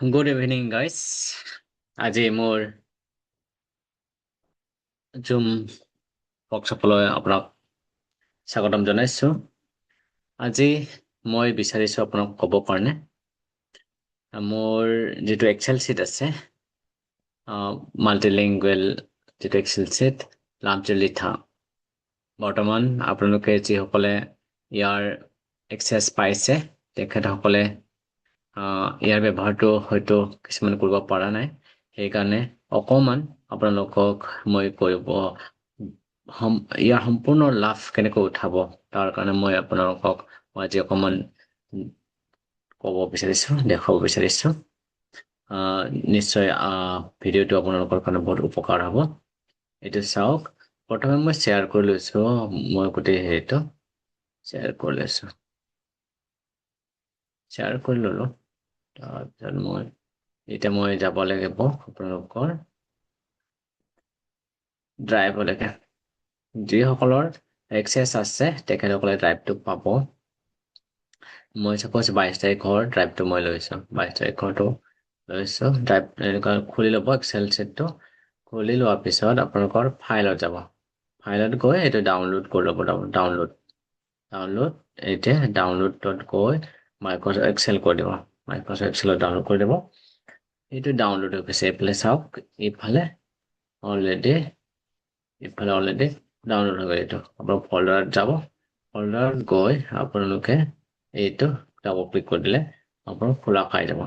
Good evening, guys. আজি মোৰ জুম ৱৰ্কশ্বপলৈ আপোনাক স্বাগতম জনাইছো। আজি মই বিচাৰিছো আপোনাক ক'ব কাৰণে মোৰ যিটো এক্সেল চিট আছে মাল্টিলিংগুৱেল যিটো এক্সেল চিট নামটো লিখা। বৰ্তমান আপোনালোকে যিসকলে ইয়াৰ এক্সেছ পাইছে তেখেতসকলে ইয়াৰ ব্যৱহাৰটো হয়তো কিছুমান কৰিব পৰা নাই, সেইকাৰণে অকণমান আপোনালোকক মই ইয়াৰ সম্পূৰ্ণ লাভ কেনেকৈ উঠাব তাৰ কাৰণে মই আপোনালোকক আজি অকণমান ক'ব বিচাৰিছো, দেখুৱাব বিচাৰিছো। নিশ্চয় ভিডিঅ'টো আপোনালোকৰ কাৰণে বহুত উপকাৰ হ'ব। এইটো চাওক। প্ৰথমে মই শ্বেয়াৰ কৰি লৈছো, মই গোটেই হেৰিটো শ্বেয়াৰ কৰি লৈছো, শ্বেয়াৰ কৰি ললো। তাৰপিছত এতিয়া মই যাব লাগিব আপোনালোকৰ ড্ৰাইভলৈকে। যিসকলৰ এক্সেছ আছে তেখেতসকলে ড্ৰাইভটো পাব। মই চাপ'জ 22 তাৰিখৰ ড্ৰাইভটো মই লৈছো, 22 তাৰিখৰটো লৈছো। ড্ৰাইভ এনেকুৱা খুলি ল'ব এক্সেল চিটটো। খুলি লোৱাৰ পিছত আপোনালোকৰ ফাইলত যাব, ফাইলত গৈ এইটো ডাউনলোড কৰি ল'ব। ডাউনলোড এতিয়া ডাউনলোডত গৈ মাইক্ৰ'ছফ্ট এক্সেল কৰি দিব। মাইক্ৰ'ছফ্ট এক্সেলত ডাউনলোড কৰি দিব। এইটো ডাউনলোড হৈ গৈছে। এইফালে চাওক, ইফালে অলৰেডি ডাউনলোড হৈ গ'ল। এইটো আপোনাৰ ফল্ডাৰত যাব, ফল্ডাৰত গৈ আপোনালোকে এইটো ডাবল ক্লিক কৰি দিলে আপোনাৰ খোলা খাই যাব,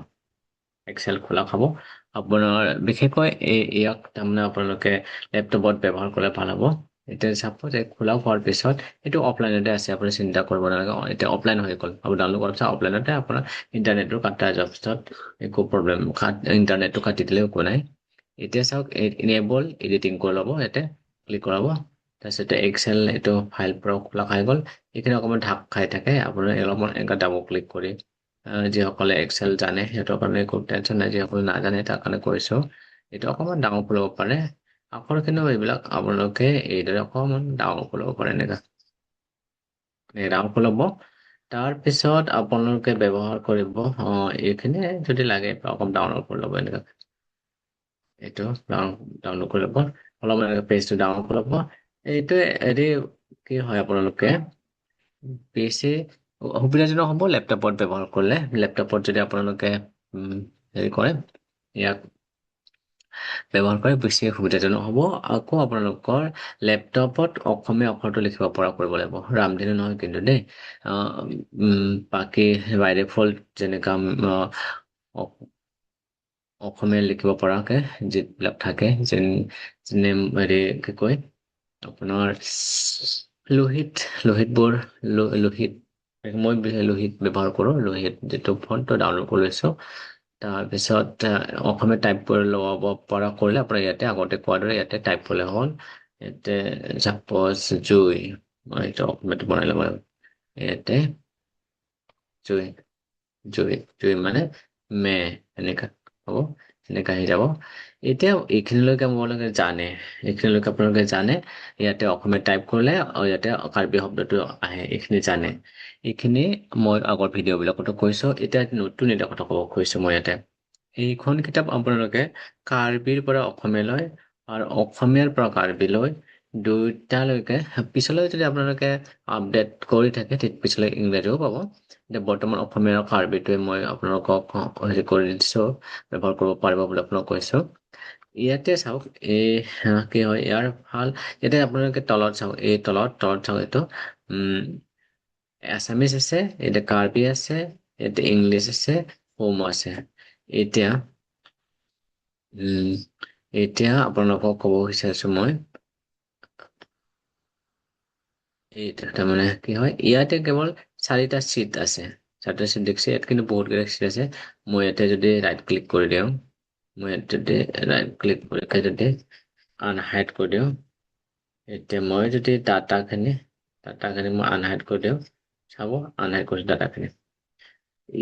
এক্সেল খোলা খাব। আপোনাৰ বিশেষকৈ ইয়াক তাৰমানে আপোনালোকে লেপটপত ব্যৱহাৰ কৰিলে ভাল হ'ব। এতিয়া চাপ'জ খোলা হোৱাৰ পিছত এইটো অফলাইনতে আছে, আপুনি চিন্তা কৰিব নালাগে। এতিয়া অফলাইন হৈ গ'ল, আপুনি ডাউনলোড কৰাৰ পিছত অফলাইনতে আপোনাৰ ইণ্টাৰনেটটো কাটা যোৱাৰ পিছত একো প্ৰব্লেম, ইণ্টাৰনেটটো কাটি দিলেও একো নাই। এতিয়া চাওক, এনেবল এডিটিং কৰি ল'ব, ইয়াতে ক্লিক কৰাব। তাৰপিছতে এক্সেল এইটো ফাইল পৰা খোলা খাই গ'ল। এইখিনি অকণমান ঢাক খাই থাকে, আপোনাৰ অলপমান এনেকুৱা ডাবল ক্লিক কৰি যিসকলে এক্সেল জানে সিহঁতৰ কাৰণে একো টেনশ্যন নাই, যিসকলে নাজানে তাৰ কাৰণে কৈছো। এইটো অকণমান ডাঙৰ কৰিব পাৰে আখৰ, কিন্তু এইবিলাক আপোনালোকে এইদৰে অকণমান ডাঙৰ কৰিব পাৰে। এনেকুৱা ডাঙৰ কৰিব। তাৰপিছত আপোনালোকে ব্যৱহাৰ কৰিব এইখিনি যদি লাগে অকণমান ডাউনলোড কৰি ল'ব। এনেকুৱা এইটো ডাউনলোড কৰি ল'ব, অলপমান পেজটো ডাউনলোড কৰি ল'ব। এইটোৱে হেৰি কি হয়, আপোনালোকে বেছি সুবিধাজনক হ'ব লেপটপত ব্যৱহাৰ কৰিলে। লেপটপত যদি আপোনালোকে হেৰি কৰে, ইয়াক ব্যৱহাৰ কৰি বেছি সুবিধাজনক হ'ব। আকৌ আপোনালোকৰ লেপটপত অসমীয়া অক্ষৰটো লিখিব পৰা কৰিব লাগিব, ৰামধেনু নহয় কিন্তু দেই। বাকী বাই ডিফল্ট যেনেকা অসমীয়া লিখিব পৰাকে যিবিলাক থাকে, যেনে হেৰি কি কয় আপোনাৰ লোহিতবোৰ লোহিত, মই লোহিত ব্যৱহাৰ কৰোঁ। লোহিত যিটো ফন্টটো ডাউনলোড কৰি লৈছো। তাৰপিছত অসমীয়া টাইপ কৰি ল'ব পৰা কৰিলে আপোনাৰ ইয়াতে আগতে কোৱাৰ দৰে ইয়াতে টাইপ কৰিলে হ'ল। ইয়াতে চাপ'জ জুই, মই এইটো অসমীয়াটো বনাই ল'ব লাগিব। ইয়াতে জুই, জুই জুই মানে মে, এনেকা হ'ব, এনেকা আহি যাব। এতিয়া এইখিনিলৈকে আপোনালোকে জানে, এইখিনিলৈকে আপোনালোকে জানে। ইয়াতে অসমীয়া টাইপ কৰিলে ইয়াতে কাৰ্বি শব্দটো আহে, এইখিনি জানে। এইখিনি মই আগৰ ভিডিঅ'বিলাকতো কৈছো। এতিয়া নতুন এটা কথা ক'ব খুজিছো মই ইয়াতে। এইখন কিতাপ আপোনালোকে কাৰ্বিৰ পৰা অসমীয়ালৈ আৰু অসমীয়াৰ পৰা কাৰ্বিলৈ দুয়োটালৈকে পিছলৈ যদি আপোনালোকে আপডেট কৰি থাকে পিছলৈ ইংৰাজীও পাব। এতিয়া বৰ্তমান অসমীয়া আৰু কাৰ্বিটোৱে মই আপোনালোকক হেৰি কৰি দিছো, ব্যৱহাৰ কৰিব পাৰিব বুলি আপোনাক কৈছো। ইয়াতে চাওক, এই কি হয় ইয়াৰ ভাল। ইয়াতে আপোনালোকে তলত চাওক, এই তলত চাওক, এইটো এছামিছ আছে, ইয়াতে কাৰ্বি আছে, ইয়াতে ইংলিছ আছে, হোম আছে। এতিয়া আপোনালোকক ক'ব বিচাৰিছো মই, এইটো তাৰমানে কি হয়, ইয়াতে কেৱল 4টা চিট আছে। 4টা চিট দেখিছে, ইয়াত কিন্তু বহুত কেইটা চিট আছে। মই ইয়াতে যদি ৰাইট ক্লিক কৰি দিওঁ, মই ইয়াত যদি ৰাইট ক্লিক কৰি যদি আনহাইড কৰি দিওঁ, এতিয়া মই যদি ডাটাখিনি মই আনহাইড কৰি দিওঁ, চাব আনহাইড কৰিছো ডাটাখিনি।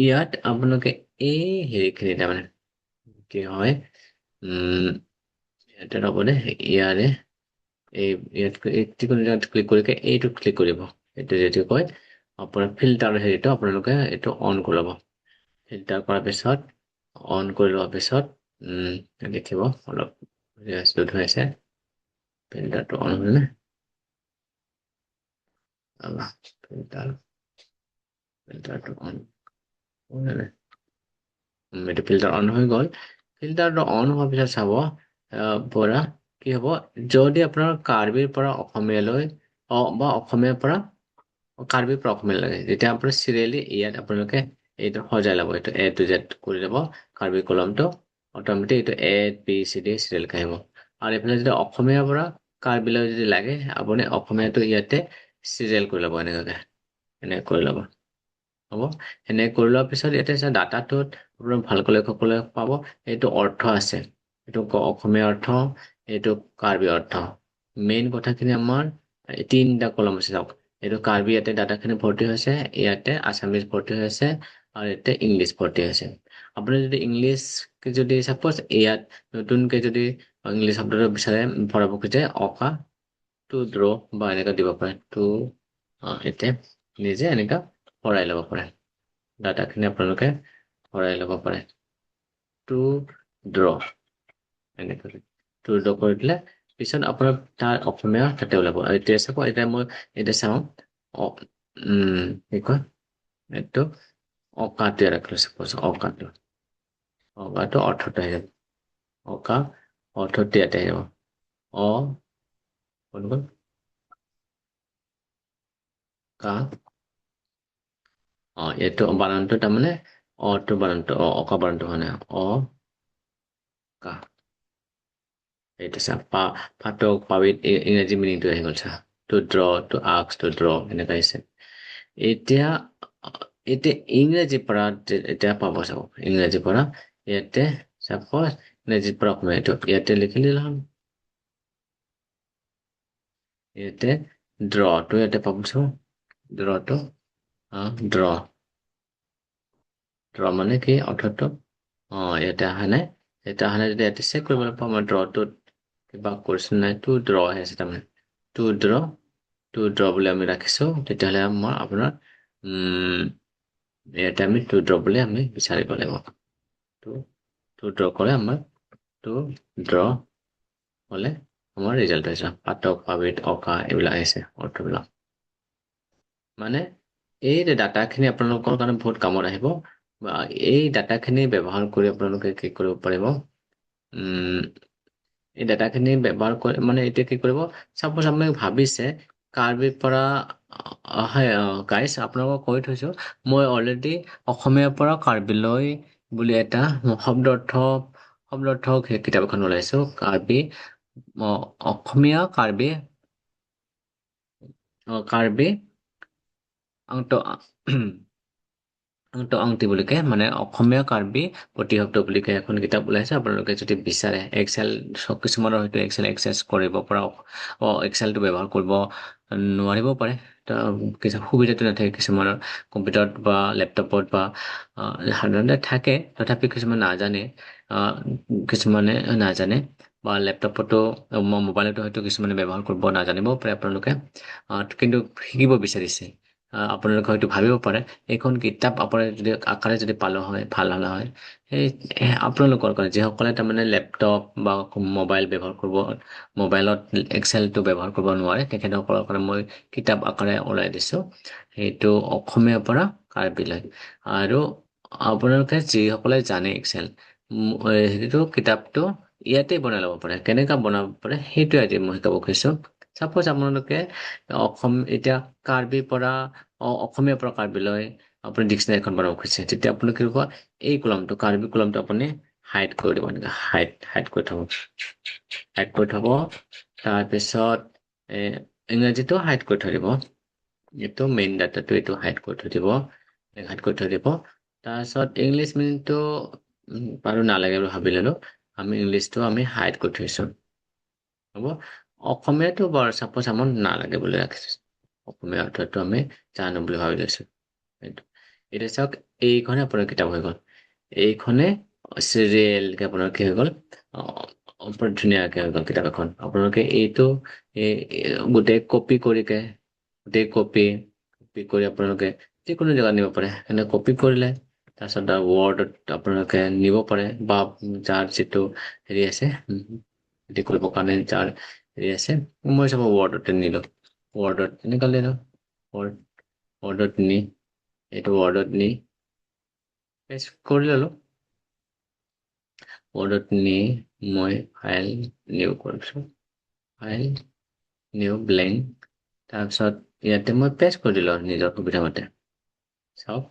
ইয়াত আপোনালোকে এই হেৰিখিনি তাৰমানে কি হয়, ইয়াতে ৰ'ব দে, ইয়াৰে ইয়াত যিকোনো জেগাত ক্লিক কৰি এইটোত ক্লিক কৰিব। এইটো যিটো কয় আপোনাৰ ফিল্টাৰ হেৰিটো আপোনালোকে এইটো অন কৰি ল'ব। ফিল্টাৰ কৰাৰ পিছত অন কৰি লোৱাৰ পিছত দেখিব অলপ ৰেষ্টত হৈ আছে প্ৰিণ্টাৰটো অন হ'লনে প্ৰিণ্টাৰটো অন হ'লনে এইটো ফিল্টাৰ অন হৈ গ'ল ফিল্টাৰটো অন হোৱাৰ পিছত চাব পৰা কি হ'ব যদি আপোনাৰ কাৰ্বিৰ পৰা অসমীয়ালৈ বা অসমীয়াৰ পৰা কাৰ্বি পৰা অসমীয়া লাগে যেতিয়া আপোনাৰ চিৰিয়েলি ইয়াত আপোনালোকে এইটো সজাই ল'ব এইটো এ টু জেড কৰি ল'ব কাৰ্বি কলমটো অট'মেটিক এইটো A B C D serial আহিব আৰু এইফালে যদি অসমীয়াৰ পৰা কাৰ্বিলৈ যদি লাগে আপুনি অসমীয়াটো ইয়াতে চিৰিয়েল কৰি ল'ব এনেকৈ কৰি ল'ব হ'ব এনেকে কৰি লোৱাৰ পিছত ইয়াতে ডাটাটোত আপোনাৰ ভালকৈ লক্ষ্য কৰিলে পাব এইটো অৰ্থ আছে এইটো অসমীয়া অৰ্থ এইটো কাৰ্বি অৰ্থ মেইন কথাখিনি আমাৰ তিনিটা কলম আছে চাওক এইটো কাৰ্বি ইয়াতে ডাটাখিনি ভৰ্তি হৈছে ইয়াতে আছামিজ ভৰ্তি হৈ আছে আৰু ইয়াতে ইংলিছ ভৰ্তি হৈছে আপুনি যদি ইংলিছ যদি চাপ'জ ইয়াত নতুনকে যদি ইংলিছ শব্দটো বিচাৰে ভৰাব খোজে অকা টু ড্ৰ বা এনেকা দিব পাৰে টু এতিয়া নিজে এনেকা ভৰাই ল'ব পাৰে ডাটাখিনি আপোনালোকে ভৰাই ল'ব পাৰে টু ড্ৰ এনেকৈ টু ড্ৰ কৰি দিলে পিছত আপোনাৰ তাৰ অসমীয়া তাতে ওলাব আৰু এতিয়া চাব এতিয়া মই এতিয়া চাওঁ কি কয় এইটো অকাটো ৰাখিলো চাপ'জ অকাটো অৰ্থটো আহি যাব অকা অৰ্থটো ইয়াতে আহিব অ কোন গ'ল কা এইটো বানানটো তাৰমানে অটো বানানটো অকা বানানটো মানে কা এইটো চা ফাটক পাবিত ইংৰাজী মিনিংটো আহি গ'ল চা টু ড্ৰ টু আক্স টু ড্ৰ এনেকুৱা আহিছে এতিয়া এতিয়া ইংৰাজীৰ পৰা এতিয়া পাব চাব ইংৰাজীৰ পৰা ইয়াতে চাপ'জ ইংৰাজীৰ পৰা অসমীয়া এইটো ইয়াতে লিখি দিলে হ'ল ইয়াতে ড্ৰটো ইয়াতে পাবছো ড্ৰটো ড্ৰ ড্ৰ মানে কি অৰ্থটো ইয়াতে অহা নাই ইয়াতে অহা নাই যদি ইয়াতে চেক কৰিবলৈ পাওঁ মই ড্ৰটোত কিবা কৰিছো নাই টু ড্ৰ আহি আছে তাৰমানে টু ড্ৰ বুলি আমি ৰাখিছো তেতিয়াহ'লে মই আপোনাৰ ইয়াতে আমি টু ড্ৰ বুলি আমি বিচাৰিব লাগিব টু ড্ৰ কৰে আমাৰ টু ড্ৰ হ'লে আমাৰ ৰিজাল্ট আহিছে পাতক পাবিত অকা এইবিলাক আহিছে অৰ্থবিলাক মানে এই ডাটাখিনি আপোনালোকৰ কাৰণে বহুত কামত আহিব বা এই ডাটাখিনি ব্যৱহাৰ কৰি আপোনালোকে কি কৰিব পাৰিব এই ডাটাখিনি ব্যৱহাৰ কৰি মানে এতিয়া কি কৰিব চাপ'জ আপুনি ভাবিছে কাৰ্বিৰ পৰা হয় গাইছ আপোনালোকক কৈ থৈছো মই অলৰেডি অসমীয়াৰ পৰা কাৰ্বিলৈ বুলি এটা শব্দাৰ্থ কিতাপ এখন ওলাইছো কাৰ্বি অসমীয়া কাৰ্বি অংট আংটি বুলিকে মানে অসমীয়া কাৰ্বি প্ৰতিশব্দ বুলিকে এখন কিতাপ ওলাইছে আপোনালোকে যদি বিচাৰে এক্সেল কিছুমানৰ হয়তো এক্সেল এক্সেছ কৰিব পৰা এক্সেলটো ব্যৱহাৰ কৰিব নোৱাৰিব পাৰে সুবিধাটো নাথাকে কিছুমানৰ কম্পিউটাৰত বা লেপটপত বা সাধাৰণতে থাকে তথাপি কিছুমান নাজানে কিছুমানে নাজানে বা লেপটপতো মোবাইলতো হয়তো কিছুমানে ব্যৱহাৰ কৰিব নাজানিবও পাৰে আপোনালোকে কিন্তু শিকিব বিচাৰিছে আপোনালোকে হয়তো ভাবিব পাৰে এইখন কিতাপ আপোনাৰ যদি আকাৰে যদি পালো হয় ভাল হ'লে হয় সেই আপোনালোকৰ কাৰণে যিসকলে তাৰমানে লেপটপ বা মোবাইল ব্যৱহাৰ কৰিব মোবাইলত এক্সেলটো ব্যৱহাৰ কৰিব নোৱাৰে তেখেতসকলৰ কাৰণে মই কিতাপ আকাৰে ওলাই দিছো সেইটো অসমীয়াৰ পৰা কাৰ্বিলৈ আৰু আপোনালোকে যিসকলে জানে এক্সেল সেইটো কিতাপটো ইয়াতে বনাই ল'ব পাৰে কেনেকৈ বনাব পাৰে সেইটো আজি মই শিকাব খুজিছো চাপ'জ আপোনালোকে এতিয়া কাৰ্বিৰ পৰা অসমীয়াৰ পৰা কাৰ্বিলৈ আপুনি ডিক্সনাৰীখন বনাব খুজিছে তেতিয়া আপুনি কি কৰিব এই কলমটো কাৰ্বি কলমটো আপুনি হাইড কৰি দিব এনেকৈ হাইড কৰি থব তাৰপিছত ইংৰাজীটো হাইড কৰি থৈ দিব এইটো মেইন ডাটাটো এইটো হাইড কৰি থৈ দিব তাৰপিছত ইংলিছ মিনিংটো বাৰু নালাগে বুলি ভাবি ললো আমি ইংলিছটো আমি হাইড কৰি থৈছো হ'ব অসমীয়াটো বাৰু চাপ'জ আমাৰ নালাগে বুলি ৰাখিছো অসমীয়া অৰ্থটো আমি জানো বুলি ভাবি লৈছো এতিয়া চাওক এইখনে আপোনাৰ কিতাপ হৈ গ'ল এইখনে চিৰিয়েলকে আপোনাৰ কি হৈ গ'ল ধুনীয়াকে হৈ গ'ল কিতাপ এখন আপোনালোকে এইটো গোটেই কপি কৰি আপোনালোকে যিকোনো জেগাত নিব পাৰে এনে কপি কৰিলে তাৰপিছত ৱৰ্ডত আপোনালোকে নিব পাৰে বা যাৰ যিটো হেৰি আছে হেৰি কৰিবৰ কাৰণে যাৰ হেৰি আছে মই চাব ৱৰ্ডতে নিলো ৱৰ্ডত এনেকুৱা নিলো ৱৰ্ডত নি এইটো ৱৰ্ডত নি পেষ্ট কৰি ললো ৱৰ্ডত নি মই ফাইল নিউ কৰিছো ফাইল নিউ ব্লেংক তাৰপিছত ইয়াতে মই পেষ্ট কৰি দিলো নিজৰ সুবিধা মতে চাওক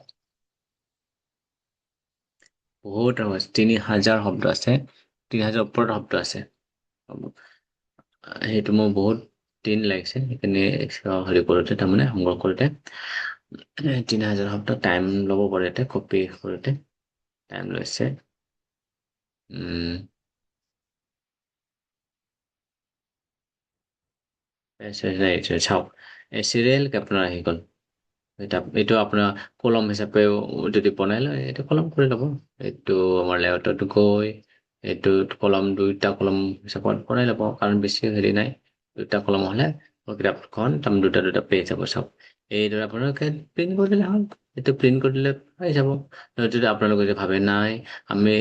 বহুত 3000 শব্দ আছে 3000 ওপৰত শব্দ আছে সেইটো মোৰ বহুত দিন লাগিছে সেইখিনি হেৰি কৰোঁতে তাৰমানে সংগ্ৰহ কৰোঁতে 3000 শব্দ টাইম ল'ব পাৰে ইয়াতে কপি কৰোঁতে টাইম লৈছে চাওক এই চিৰিয়েলকে আপোনাৰ আহি গ'ল এইটো আপোনাৰ কলম হিচাপেও যদি বনাই লয় এইটো কলম কৰি ল'ব এইটো আমাৰ লেআউটত গৈ এইটো কলম 2টা কলম হিচাপত বনাই ল'ব কাৰণ বেছি হেৰি নাই 2টা কলম হ'লে কিতাপখন তাৰমানে 2টা পেজ যাব চাওক এইদৰে আপোনালোকে প্ৰিণ্ট কৰি দিলে হ'ল এইটো প্ৰিণ্ট কৰি দিলে পাই যাব যদি আপোনালোকে যদি ভাবে নাই আমি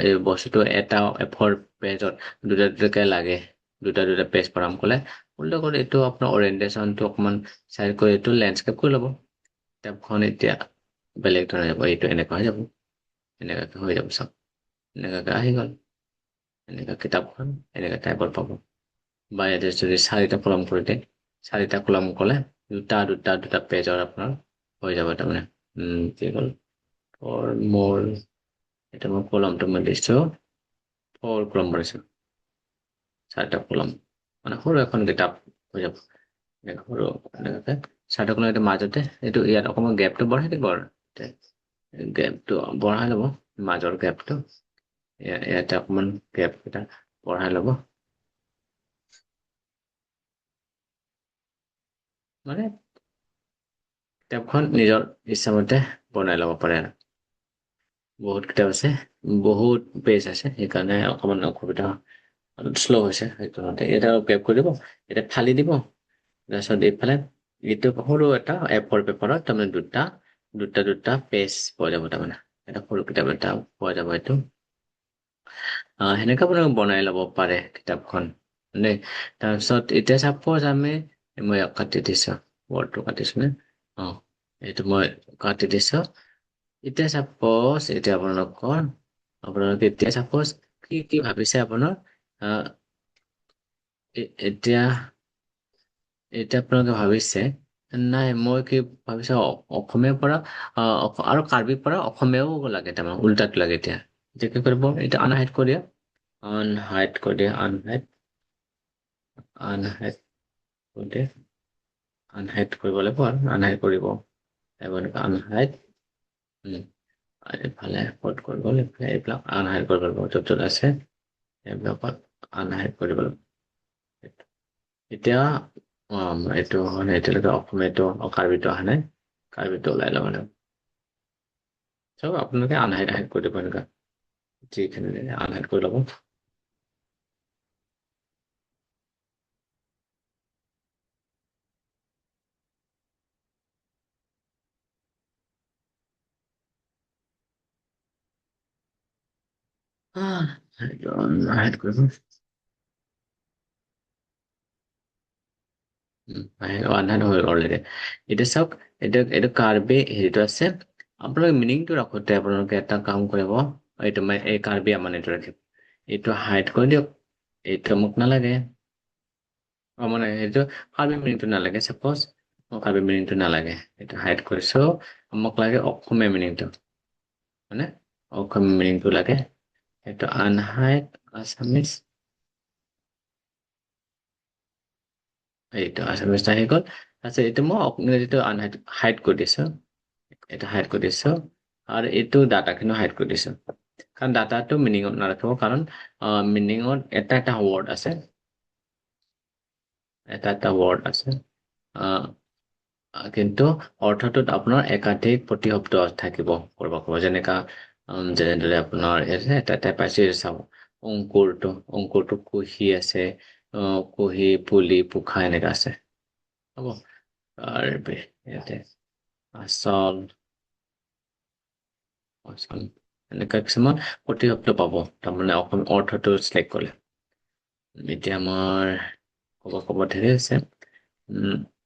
এই বস্তুটো এটা এফৰ পেজত 2টা লাগে 2টা পেজ ভৰাম ক'লে উল্টা কৰি এইটো আপোনাৰ অৰিয়েণ্টেশ্যনটো অকণমান চাইড কৰি এইটো লেণ্ডস্কেপ কৰি ল'ব কিতাপখন এতিয়া বেলেগ ধৰণে যাব এইটো এনেকুৱা হৈ যাব এনেকুৱাকৈ হৈ যাব চাওক এনেকুৱাকৈ আহি গ'ল এনেকুৱা কিতাপখন এনেকুৱা টাইপৰ পাব বা ইয়াতে যদি 4টা কলম কৰি দিয়ে 4টা কলম ক'লে 2টা পেজৰ আপোনাৰ হৈ যাব তাৰমানে কি হ'ল ফৰ মোৰ এটা মই কলমটো মই দিছোঁ 4 কলম ভৰাইছোঁ 4টা কলম মানে সৰু এখন কিতাপ হৈ যাব এনেকৈ সৰু এনেকুৱাকৈ 4টা কলম এইটো মাজতে এইটো ইয়াত অকণমান গেপটো বঢ়াই দিব আৰু গেপটো বঢ়াই ল'ব মাজৰ গেপটো ইয়াতে অকণমান গেপ এটা বঢ়াই ল'ব মানে কিতাপখন নিজৰ ইচ্ছামতে বনাই ল'ব পাৰে আৰু বহুত কিতাপ আছে বহুত পেজ আছে সেইকাৰণে অকণমান অসুবিধা শ্ল' হৈছে সেইকাৰণে এটা গেপ কৰি দিব এতিয়া ফালি দিব তাৰপিছত এইফালে এইটো সৰু এটা এফৰ পেপাৰত তাৰমানে দুটা পেজ পোৱা যাব তাৰমানে এটা সৰু কিতাপ এটা পোৱা যাব এইটো সেনেকৈ আপোনালোকে বনাই ল'ব পাৰে কিতাপখন দেই তাৰপিছত এতিয়া চাপ'জ মই কাটি দিছোঁ ৱৰ্ডটো কাটিছোঁ নে এইটো মই কাটি দিছোঁ এতিয়া চাপ'জ এতিয়া আপোনালোকে এতিয়া চাপ'জ কি ভাবিছে আপোনাৰ এতিয়া আপোনালোকে ভাবিছে নাই মই কি ভাবিছো অসমীয়াৰ পৰা আৰু কাৰ্বিৰ পৰা অসমীয়াও লাগে তাৰমানে উল্টাটো লাগে এতিয়া কি কৰিব এতিয়া আনহাইড কৰি দিয়া আনহাইড কৰি দিয়া আনহাইড কৰি দিয়া আনহাইড কৰিব লাগিব আৰু আনহাইড কৰিব এনেকৈ আনহাইড এইফালে ক'ত কৰিব লাগিব এইবিলাক আনহাইড কৰিব লাগিব য'ত আছে এইবিলাকত আনহাইড কৰিব লাগিব এতিয়া এইটো মানে এতিয়ালৈকে অসমীয়াটো কাৰ্বিটো অহা নাই কাৰ্বিটো ওলাই ল'ব লাগিব চব আপোনালোকে আনহাইড কৰি দিব এনেকুৱা যিখিনি আনহাইড কৰি ল'ব আনহাইড কৰিব আনহাইড হৈ অলৰেডি এতিয়া চাওক এইটো কাৰ্বি হেৰিটো আছে আপোনালোকে মিনিংটো ৰাখোতে আপোনালোকে এটা কাম কৰিব এইটো মানে এই কাৰ্বি আমাৰ এইটো ৰাখিব এইটো হাইড কৰি দিয়ক এইটো মোক নালাগে মানে এইটো কাৰ্বি মিনিংটো নালাগে চাপ'জ মোক কাৰ্বি মিনিংটো নালাগে এইটো হাইড কৰিছো মোক লাগে অসমীয়া মিনিংটো মানে অসমীয়া মিনিংটো লাগে এইটো আনহাইড আছামিজ এইটো আছামিজ আহি গ'ল তাৰপিছত এইটো মই ইংৰাজীটো হাইড কৰি দিছো এইটো হাইড কৰি দিছো আৰু এইটো ডাটাখিনিও হাইড কৰি দিছো কাৰণ ডাটাটো মিনিঙত নাৰাখিব কাৰণ মিনিঙত এটা ৱৰ্ড আছে এটা ৱৰ্ড আছে কিন্তু অৰ্থটোত আপোনাৰ একাধিক প্ৰতিশব্দ থাকিব ক'ব যেনেদৰে আপোনাৰ এটা পাইছে চাব অংকুৰটো কুহি আছে কুহি পুলি পোখা এনেকা আছে হ'ব আৰু ইয়াতে আচল এনেকুৱা কিছুমান প্ৰতিশব্দ পাব তাৰমানে অসম অৰ্থটো চিলেক্ট কৰিলে এতিয়া আমাৰ ক'ব ধেৰ আছে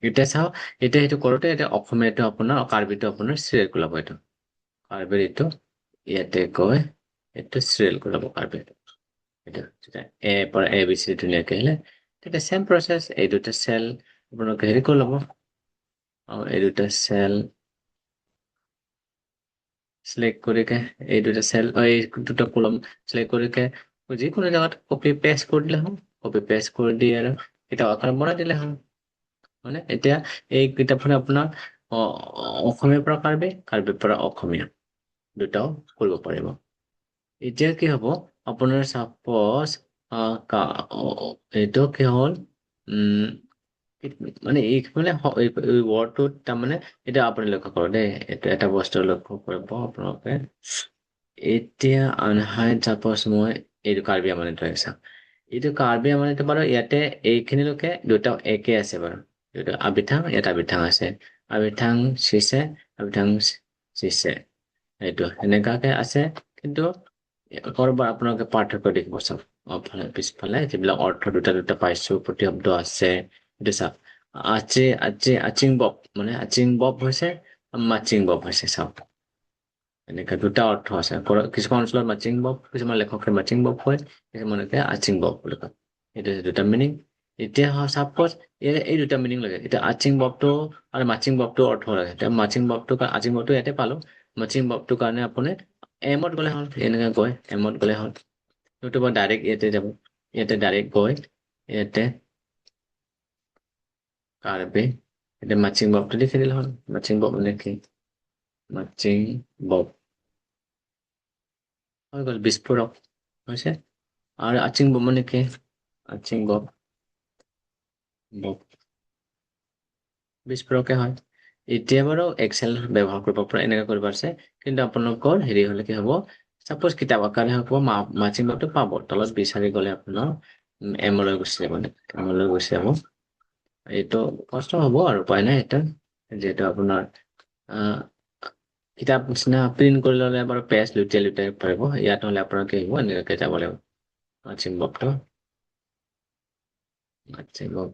এতিয়া চাওঁ এতিয়া সেইটো কৰোঁতে এতিয়া অসমীয়াটো আপোনাৰ কাৰ্বিটো আপোনাৰ চিৰিয়েল ওলাব এইটো কাৰ্বিৰ এইটো ইয়াতে গৈ এইটো চিৰিয়েল ওলাব কাৰ্বিটো এইটো তেতিয়া পৰা এ বি চি ধুনীয়াকৈ আহিলে তেতিয়া চেম প্ৰচেছ এই দুটা চেল আপোনালোকে হেৰি কৰি ল'ব আৰু এই দুটা চেল চিলেক্ট কৰিকে এই দুটা চেল এই দুটা কলম চিলেক্ট কৰিকে যিকোনো জেগাত কপি পেষ্ট কৰি দিলে হ'ল কপি পেষ্ট কৰি দি আৰু কিতাপ আকাৰ বনাই দিলে হ'ল মানে এতিয়া এই কিতাপখনে আপোনাৰ অসমীয়াৰ পৰা কাৰ্বি কাৰ্বিৰ পৰা অসমীয়া দুটাও কৰিব পাৰিব এতিয়া কি হ'ব আপোনাৰ চাপ'জ এইটো কি হ'ল মানে এইখনে ৱৰ্ডটোত তাৰমানে এতিয়া আপুনি লক্ষ্য কৰক দেই এইটো এটা বস্তু লক্ষ্য কৰিব আপোনালোকে এতিয়া আনহাইট চাপ'জ মই এইটো কাৰ্বি আংলঙত চাম এইটো কাৰ্বি আংলঙত বাৰু ইয়াতে এইখিনিলৈকে দুটা একে আছে বাৰু এইটো আবিথাং ইয়াত আবিথাং আছে আবিথাং চিছে আবিথাং চিছে এইটো সেনেকুৱাকে আছে কিন্তু কৰবাত আপোনালোকে পাৰ্থক্য দেখিব চাওক পিছফালে যিবিলাক অৰ্থ দুটা দুটা পাইছো প্ৰতিশব্দ আছে এইটো চাওক আচিং বব মানে আচিং বব হৈছে মাচিং বব হৈছে চাওক এনেকে দুটা অৰ্থ আছে কিছুমান অঞ্চলত মাচিং বব কিছুমান লেখকে মাচিং বব কয় কিছুমানকে আচিং বব বুলি কয় এইটো দুটা মিনিং এতিয়া চাপ'জ এই দুটা মিনিং লাগে এতিয়া আচিং ববটো আৰু মাচিং ববটো অৰ্থ লাগে এতিয়া মাচিং ববটো ইয়াতে পালো মাচিং ববটোৰ কাৰণে আপুনি এমত গ'লে হ'ল এনেকে গৈ এমত গ'লে হ'ল নতুবা ডাইৰেক্ট ইয়াতে যাব ইয়াতে ডাইৰেক্ট গৈ ইয়াতে কাৰ্বি এতিয়া মাচিং ববটো লিখি দিলে হ'ল মাচিং বব মানে কি মাচিং বব হৈ গ'ল বিস্ফোৰক হৈছে আৰু আচিং বব মানে কি আচিং বব বিস্ফোৰকে হয় এতিয়া বাৰু এক্সেল ব্যৱহাৰ কৰিব পাৰে এনেকে কৰিব পাৰিছে কিন্তু আপোনালোকৰ হেৰি হলে কি হ'ব চাপ'জ কিতাপ আকাৰে হওক মাচিং ববটো পাব তলত বিচাৰি গ'লে আপোনাৰ এমলৈ গুচি যাব এমলৈ গুচি যাব এইটো কষ্ট হ'ব আৰু উপায় নাই এটা যিহেতু আপোনাৰ কিতাপ নিচিনা প্ৰিণ্ট কৰি ল'লে বাৰু পেজ লুটিয়াই পাৰিব ইয়াত নহ'লে আপোনাৰ কি হ'ব এনেকুৱাকে যাব লাগিব মাচিং ববটো মাচিং বব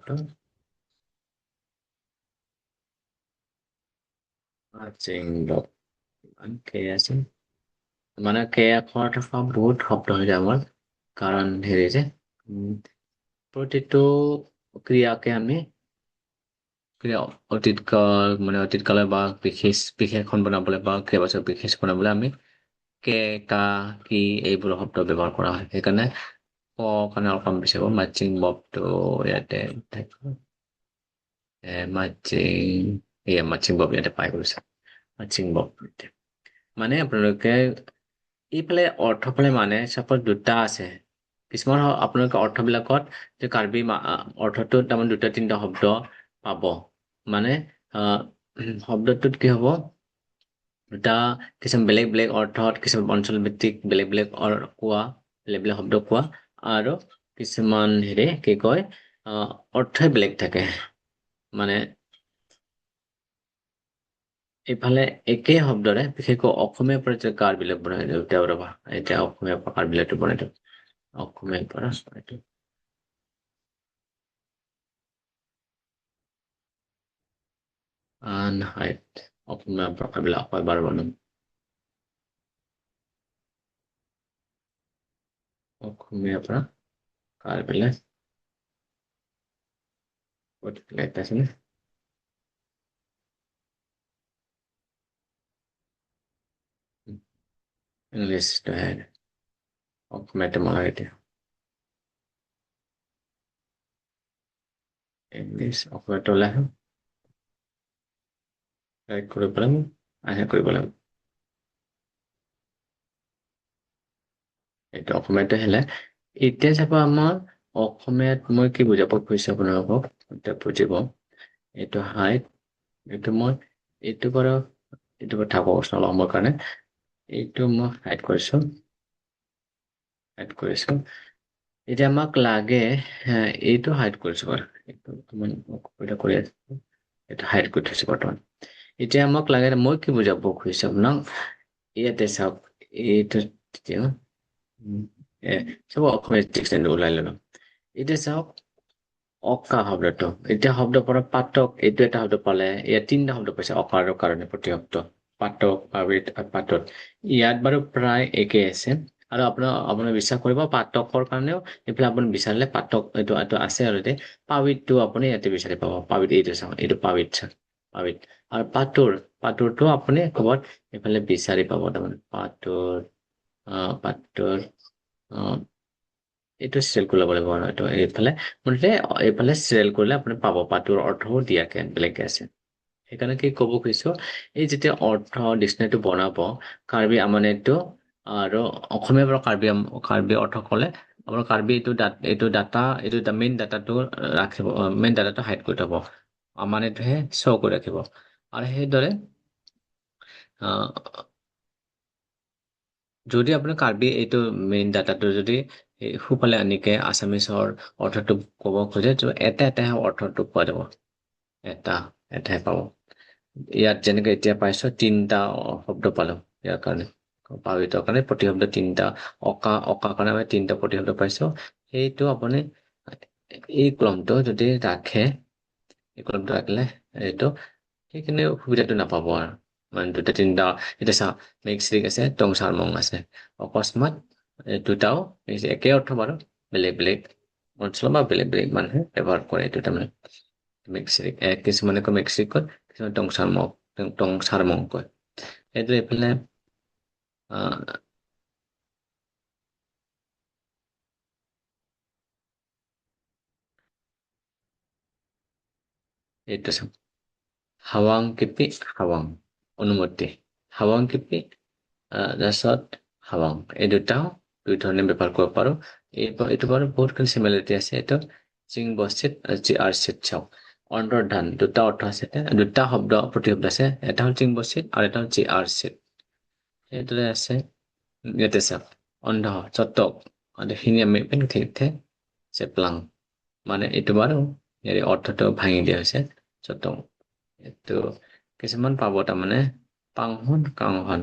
কে আছে মানে কে আখৰ থকা বহুত শব্দ হৈ যায় আমাৰ কাৰণ হেৰি যে প্ৰতিটো ক্ৰিয়াকে আমি অতীতকালে বা বিশেষণ বনাবলৈ বা ক্ৰিয়াবাচক বিশেষ বনাবলৈ আমি কে কা কি এইবোৰ শব্দ ব্যৱহাৰ কৰা হয় সেইকাৰণে কাৰণে অলপ বিচাৰিব মাচিং ববটো ইয়াতে মাচিং বব ইয়াতে পাই গৈছে মাচিং বব মানে আপোনালোকে এইফালে অৰ্থফালে মানে চাপ'জ দুটা আছে কিছুমান আপোনালোকে অৰ্থবিলাকত যে কাৰ্বি অৰ্থটোত তাৰমানে দুটা তিনিটা শব্দ পাব মানে শব্দটোত কি হ'ব দুটা কিছুমান বেলেগ বেলেগ অৰ্থত কিছুমান অঞ্চল ভিত্তিক বেলেগ বেলেগ বেলেগ বেলেগ শব্দ কোৱা আৰু কিছুমান হেৰি কি কয় অৰ্থই বেলেগ থাকে মানে এইফালে একেই শব্দৰে বিশেষকৈ অসমীয়াৰ পৰা যে কাৰ্ডবিলাক বনাই দিওঁ তেওঁ ৰবা এতিয়া অসমীয়াৰ পৰা কাৰ্ডবিলাকটো বনাই দিওঁ অসমীয়াৰ পৰা এইটো আনহাইট অসমীয়াৰ পৰা কাৰ্ডবিলাক এবাৰ বনাম অসমীয়াৰ পৰা কাৰ্ডবিলাক আছেনে ইংলিছটো হেড অসমীয়াটো মই এতিয়া ইংলিছ অসমীয়াটো ওলাই আহিম টাইপ কৰিব লাগিব আহে কৰিব লাগিব এইটো অসমীয়াটো হেলে এতিয়া চাব আমাৰ অসমীয়াত মই কি বুজাব খুজিছো আপোনালোকক এতিয়া বুজিব এইটো হাইট এইটো মই এইটো বাৰু এইটো থাকক নল'বৰ কাৰণে এইটো মই হাইড কৰিছো এতিয়া আমাক লাগে এইটো হাইড কৰিছো বাৰু এইটো অকণমান অসুবিধা কৰি আছে এইটো হাইড কৰি থৈছো বৰ্তমান এতিয়া আমাক লাগে মই কি বুজাব খুজিছো আপোনাক ইয়াতে চাওক এইটো তেতিয়া উম, এ চব অসমীয়া ডিকশ্যনেৰী ওলাই ললো এতিয়া চাওক অকা শব্দটো এতিয়া শব্দ পৰা পাতক এইটো এটা শব্দ পালে ইয়াত তিনিটা শব্দ পাইছে অকাৰৰ কাৰণে প্ৰতিশব্দ পাতক পাবিত আৰু পাতত ইয়াত বাৰু প্ৰায় একেই আছে আৰু আপোনাৰ বিশ্বাস কৰিব পাতকৰ কাৰণেও এইফালে আপুনি বিচাৰিলে পাতক এইটো আছে আৰু পাবিতটো আপুনি ইয়াতে বিচাৰি পাব পাবিত এইটো চাওক এইটো পাবিত চাওক পাবিত আৰু পাতোৰটো আপুনি ক'ৰবাত এইফালে বিচাৰি পাব তাৰমানে পাতোৰ এইটো চিৰিয়েল কৰি ল'ব লাগিব আৰু এইটো এইফালে চিৰিয়েল কৰিলে আপুনি পাব পাতোৰ অৰ্থও দিয়াকে বেলেগকে আছে সেইকাৰণে কি ক'ব খুজিছো এই যেতিয়া অৰ্থ ডিক্সনেৰীটো বনাব কাৰ্বি আমানেটো আৰু অসমীয়া পৰা কাৰ্বি অৰ্থ ক'লে আপোনাৰ কাৰ্বি এইটো মেইন ডাটাটো ৰাখিব মেইন ডাটাটো হাইড কৰি থব আমানেটোহে শ্ব' কৰি ৰাখিব আৰু সেইদৰে আহ যদি আপুনি কাৰ্বি এইটো মেইন ডাটাটো যদি সোঁফালে আনিকে আছামিছৰ অৰ্থটো ক'ব খোজে এটাহে অৰ্থটো পোৱা যাব এটা এটাহে পাব ইয়াত যেনেকে এতিয়া পাইছো তিনিটা শব্দ পালো ইয়াৰ কাৰণে পাবিতৰ কাৰণে প্ৰতিশব্দ তিনিটা অকা কাৰণে আমি তিনিটা প্ৰতিশব্দ পাইছো সেইটো আপুনি এই ক্ৰমটো যদি ৰাখে এই ক্ৰমটো ৰাখিলে এইটো সেইখিনি সুবিধাটো নাপাব আৰু মানে দুটা তিনিটা এতিয়া চা মেঘশ্ৰীক আছে টংচাৰ মং আছে অকস্মাত দুটাও একে অৰ্থ বাৰু বেলেগ বেলেগ অঞ্চল বা বেলেগ বেলেগ মানুহে ব্যৱহাৰ কৰে এইটো তাৰমানে মেঘশ্ৰীক কিছুমানে কয় মেঘশ্ৰীক কয় কিছুমানে টংচাৰ মং কয় এইটো এইফালে আহ এইটো চাম হাৱাং কিপি হাৱাং অনুমতি হাৱাং কিপি তাৰপিছত হাৱাং এই দুটাও দুই ধৰণে ব্যৱহাৰ কৰিব পাৰো এইটো বাৰু বহুতখিনি চিমিলাৰিটি আছে এইটো চিং বস্তিত জি আৰ চিত চাওক অন্তৰ্ধান দুটা অৰ্থ আছে দুটা প্ৰতিশব্দ আছে এটা হ'ল চিং বস্তিত আৰু এটা হ'ল জি আৰ চিত সেইদৰে আছে ইয়াতে চাওক অন্ধ চটক এইখিনি আমি ঠিক চেপলাং মানে এইটো বাৰু হেৰি অৰ্থটো ভাঙি দিয়া হৈছে চটক এইটো কিছুমান পাব তাৰমানে পাংহন কাংহন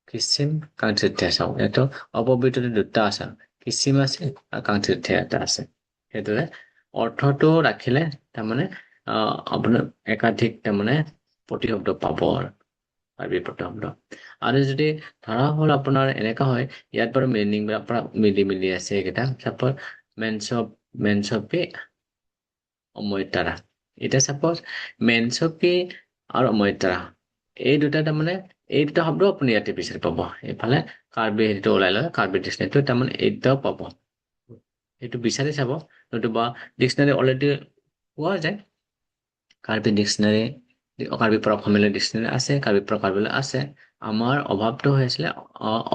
কিচিম কাংচিঠা চাওক এইটো অপবিত্ৰটো দুটা আছে কিচিম আছে আৰু কাংচিঠা এটা আছে সেইদৰে অৰ্থটো ৰাখিলে তাৰমানে আপোনাৰ একাধিক তাৰমানে প্ৰতিশব্দ পাব আৰু কাৰ্বি প্ৰতিশব্দ আৰু যদি ধৰা হ'ল আপোনাৰ এনেকা হয় ইয়াত বাৰু মিনিং পৰা মিলি আছে এইকেইটা চাপ'জ মেনচপি অমৃতাৰা এতিয়া চাপ'জ মেনচপি আৰু অমৃতাৰা এই দুটা তাৰমানে এই দুটা শব্দ আপুনি ইয়াতে বিচাৰি পাব এইফালে কাৰ্বি হেৰিটো ওলাই লয় কাৰ্বি ডিক্সনেৰীটো তাৰমানে এই দুটাও পাব সেইটো বিচাৰি চাব নতুবা ডিক্সনেৰী অলৰেডি পোৱা যায় কাৰ্বি ডিক্সনেৰী কাৰ্বি পৰা অসমীয়া ডিক্সনেৰী আছে কাৰ্বি পৰা কাৰ্বিলৈ আছে আমাৰ অভাৱটো হৈ আছিলে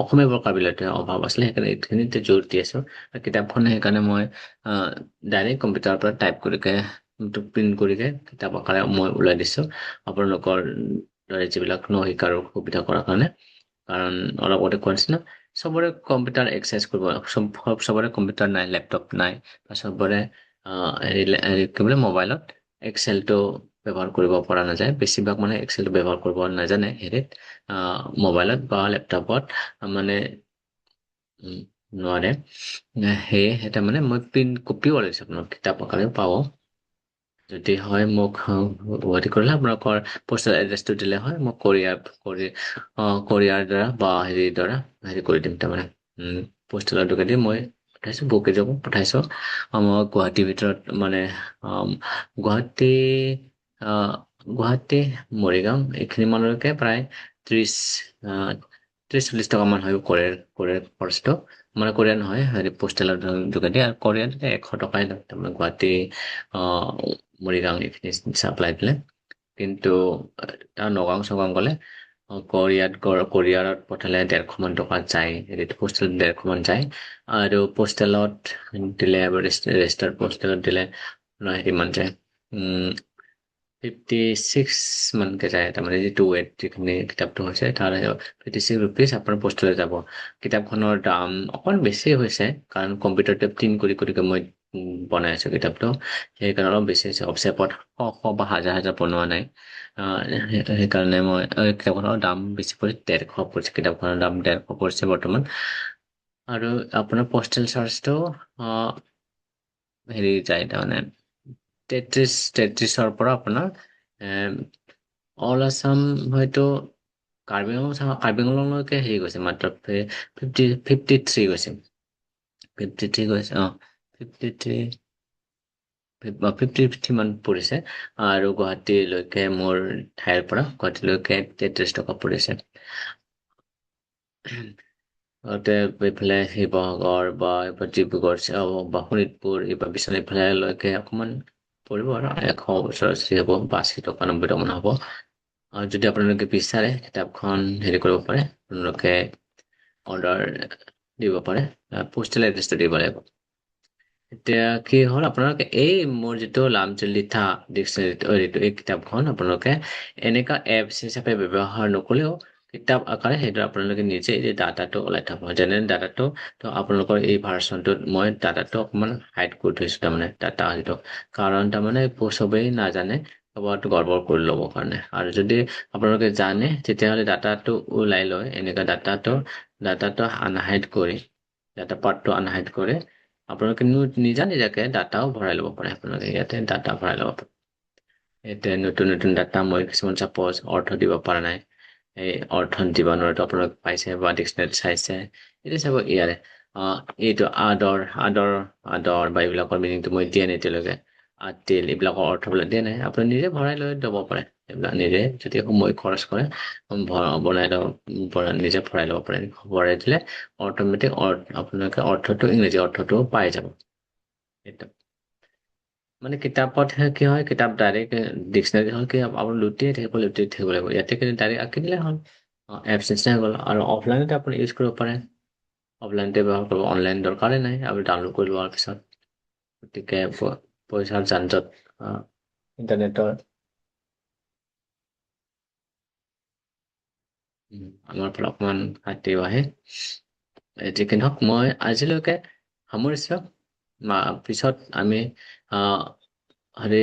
অসমীয়া পৰা কাৰ্বিলৈতে অভাৱ আছিলে সেইকাৰণে এইখিনিতে জোৰ দি আছো কিতাপখন সেইকাৰণে মই ডাইৰেক্ট কম্পিউটাৰৰ পৰা টাইপ কৰিকে প্ৰিণ্ট কৰিকে কিতাপ আকাৰে মই ওলাই দিছো আপোনালোকৰ দৰে যিবিলাক নশিকাৰু সুবিধা কৰাৰ কাৰণে কাৰণ অলপ আগতে কোৱা নিচিনা চবৰে কম্পিউটাৰ এক্সেছ কৰিব চবৰে কম্পিউটাৰ নাই লেপটপ নাই বা চবৰে কি বোলে মোবাইলত এক্সেলটো ব্যৱহাৰ কৰিব পৰা নাযায় বেছিভাগ মানে এক্সেলটো ব্যৱহাৰ কৰিব নাজানে হেৰিত মোবাইলত বা লেপটপত মানে নোৱাৰে সেয়ে তাৰমানে মই প্ৰিণ্ট কপিও ওলাইছো আপোনাক কিতাপ আকাৰেও পাব যদি হয় মোক গুৱাহাটী কৰিলে আপোনালোকৰ পোষ্টেল এড্ৰেছটো দিলে হয় মোক কৰিয়াৰ দ্বাৰা বা হেৰিৰ দ্বাৰা হেৰি কৰি দিম তাৰমানে পোষ্টেলৰ যোগেদি মই পঠাইছো বুকেজকো পঠাইছো মই গুৱাহাটীৰ ভিতৰত মানে গুৱাহাটী গুৱাহাটী মৰিগাঁও এইখিনি মানলৈকে প্ৰায় 30-40 টকামান হয় কৰিয়াৰ খৰচটো মানে কৰিয়াৰ নহয় হেৰি পোষ্টেলৰ যোগেদি আৰু কৰিয়াৰ 100 টকাই লয় তাৰমানে গুৱাহাটী মৰিগাঁও এইখিনি চাপ্লাই দিলে কিন্তু তাৰ নগাঁও চগাঁও গ'লে কৰিয়াৰত পঠালে 150 মান টকা যায় হেৰিত পোষ্টেলত 150 মান যায় আৰু পোষ্টেলত দিলে ৰেজিষ্টাৰ পোষ্টেলত দিলে হেৰিমান যায় 56 মানকে যায় তাৰমানে যিটো ৱেট যিখিনি কিতাপটো হৈছে তাৰ 56 ৰুপিজ আপোনাৰ পোষ্টেলত যাব কিতাপখনৰ দাম অকণ বেছি হৈছে কাৰণ কম্পিউটাৰতে প্ৰিণ্ট কৰিকে মই বনাই আছো কিতাপটো সেইকাৰণে অলপ বেছি হৈছে অৱশ্যে শ বা হাজাৰ বনোৱা নাই সেইকাৰণে মই কিতাপখনৰ দাম বেছি পৰিছে 150 পৰিছে কিতাপখনৰ দাম 150 পৰিছে বৰ্তমান আৰু আপোনাৰ পষ্টেল চাৰ্জটো হেৰি যায় তাৰমানে 33ৰ পৰা আপোনাৰ অল আছাম হয়তো কাৰ্বি আংলঙলৈকে হেৰি গৈছে মাত্ৰ 53 গৈছে 53 গৈছে 50 মান পৰিছে আৰু গুৱাহাটীলৈকে মোৰ ঠাইৰ পৰা গুৱাহাটীলৈকে 33 টকা পৰিছে এইফালে শিৱসাগৰ বা এইফালে ডিব্ৰুগড় বা শোণিতপুৰ এইবাৰ বিশ্বনাথ এইফালেলৈকে অকণমান পৰিব আৰু 100 হ'ব বা 80 টকা 90 টকা মান হ'ব আৰু যদি আপোনালোকে বিচাৰে কিতাপখন হেৰি কৰিব পাৰে আপোনালোকে অৰ্ডাৰ দিব পাৰে পোষ্টেল এড্ৰেছটো দিব লাগিব এতিয়া কি হ'ল আপোনালোকে এই মোৰ যিটো লামজেলিথা ডিক্সনেৰীটো এই কিতাপখন আপোনালোকে এনেকা এপছ হিচাপে ব্যৱহাৰ নকৰিলেও কিতাপ আকাৰে সেইটো আপোনালোকে নিজে এই ডাটাটো ওলাই থব জেনেৰেল ডাটাটো তো আপোনালোকৰ এই ভাৰ্চনটোত মই ডাটাটো অকণমান হাইড কৰি থৈছো তাৰমানে ডাটা যিটো কাৰণ তাৰমানে চবেই নাজানে ক'ৰবাত গড়বড় কৰি ল'ব কাৰণে আৰু যদি আপোনালোকে জানে তেতিয়াহ'লে ডাটাটো ওলাই লয় এনেকা ডাটাটো আনহাইড কৰি ডাটা পাৰ্টটো আনহাইড কৰি আপোনালোকে নিজাকে ডাটাও ভৰাই ল'ব পাৰে আপোনালোকে ইয়াতে ডাটা ভৰাই ল'ব পাৰে এতিয়া নতুন ডাটা মই কিছুমান চাপ'জ অৰ্থ দিব পৰা নাই এই অৰ্থ দিব নোৱাৰাটো আপোনালোকে পাইছে বা ডিক্সনেৰীত চাইছে এতিয়া চাব ইয়াৰে এইটো আদৰ বা এইবিলাকৰ মিনিংটো মই দিয়া নাই এতিয়ালৈকে তিল এইবিলাকৰ অৰ্থবিলাক দিয়া নাই আপুনি নিজে ভৰাই লৈ ল'ব পাৰে এইবিলাক নিজে যদি সময় খৰচ কৰে বনাই লব নিজে ভৰাই ল'ব পাৰে ভৰাই দিলে অট'মেটিক আপোনালোকে অৰ্থটো ইংৰাজী অৰ্থটো পাই যাব সেইটো মানে কিতাপত কি হয় কিতাপ ডাইৰেক্ট ডিক্সনেৰী হ'ল কি আপুনি লুটিয়াই থাকিব লাগিব ইয়াতে কিন্তু ডাইৰেক্ট আঁকি দিলে হ'ল এপছ নিচিনা হৈ গ'ল আৰু অফলাইনতে আপুনি ইউজ কৰিব পাৰে অফলাইনতে ব্যৱহাৰ কৰিব অনলাইন দৰকাৰেই নাই আপুনি ডাউনলোড কৰি লোৱাৰ পিছত গতিকে পইচাৰ যানজঁট ইণ্টাৰনেটৰ আমাৰ পৰা অকণমান কাটিও আহে যি কি নহওক মই আজিলৈকে সামৰিছোঁ পিছত আমি হেৰি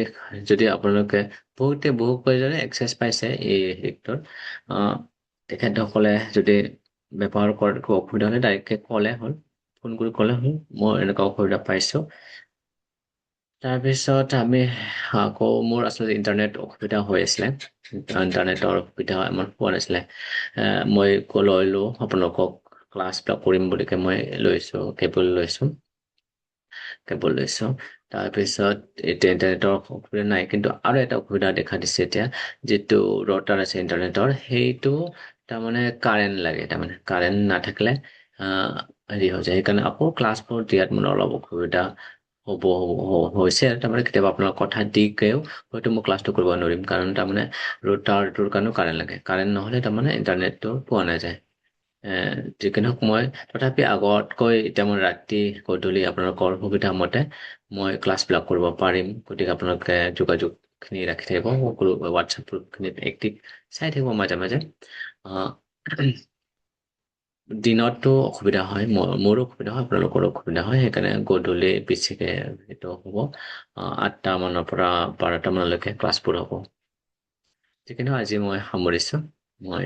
যদি আপোনালোকে বহু পৰিমাণে এক্সেছ পাইছে এই হেৰিটোৰ তেখেতসকলে যদি ব্যৱহাৰ কৰাত একো অসুবিধা হ'লে ডাইৰেক্টকে ক'লে হ'ল ফোন কৰি ক'লে হ'ল মই এনেকুৱা অসুবিধা পাইছোঁ তাৰপিছত আমি আকৌ মোৰ আচলতে ইণ্টাৰনেট অসুবিধা হৈ আছিলে ইণ্টাৰনেটৰ অসুবিধা ইমান পোৱা নাছিলে মই লৈলোঁ আপোনালোকক ক্লাছবিলাক কৰিম বুলিকে মই কেবল লৈছোঁ তাৰপিছত এতিয়া ইণ্টাৰনেটৰ অসুবিধা নাই কিন্তু আৰু এটা অসুবিধা দেখা দিছে এতিয়া যিটো ৰুটাৰ আছে ইণ্টাৰনেটৰ সেইটো তাৰমানে কাৰেণ্ট লাগে তাৰমানে কাৰেণ্ট নাথাকিলে হেৰি হৈ যায় সেইকাৰণে আকৌ ক্লাছবোৰ দিয়াত মানে অলপ অসুবিধা হৈছে তাৰমানে কেতিয়াবা আপোনাৰ কথা দিকেও হয়তো মই ক্লাছটো কৰিব নোৱাৰিম কাৰণ তাৰমানে ৰুটাৰটোৰ কাৰণেও কাৰেণ্ট লাগে কাৰেণ্ট নহ'লে তাৰমানে ইণ্টাৰনেটটো পোৱা নাযায় যি কি নহওক মই তথাপি আগতকৈ এতিয়া মই ৰাতি গধূলি আপোনালোকৰ সুবিধা মতে মই ক্লাছবিলাক কৰিব পাৰিম গতিকে আপোনালোকে যোগাযোগখিনি ৰাখি থাকিব সকলো হোৱাটছএপ গ্ৰুপখিনিত এক্টিভ চাই থাকিব মাজে মাজে দিনতো অসুবিধা হয় মোৰো অসুবিধা হয় আপোনালোকৰো অসুবিধা হয় সেইকাৰণে গধূলি বেছিকে সেইটো হ'ব 8টা মানৰ পৰা 12টা মানলৈকে ক্লাছবোৰ হ'ব যিকিনো আজি মই সামৰিছোঁ মই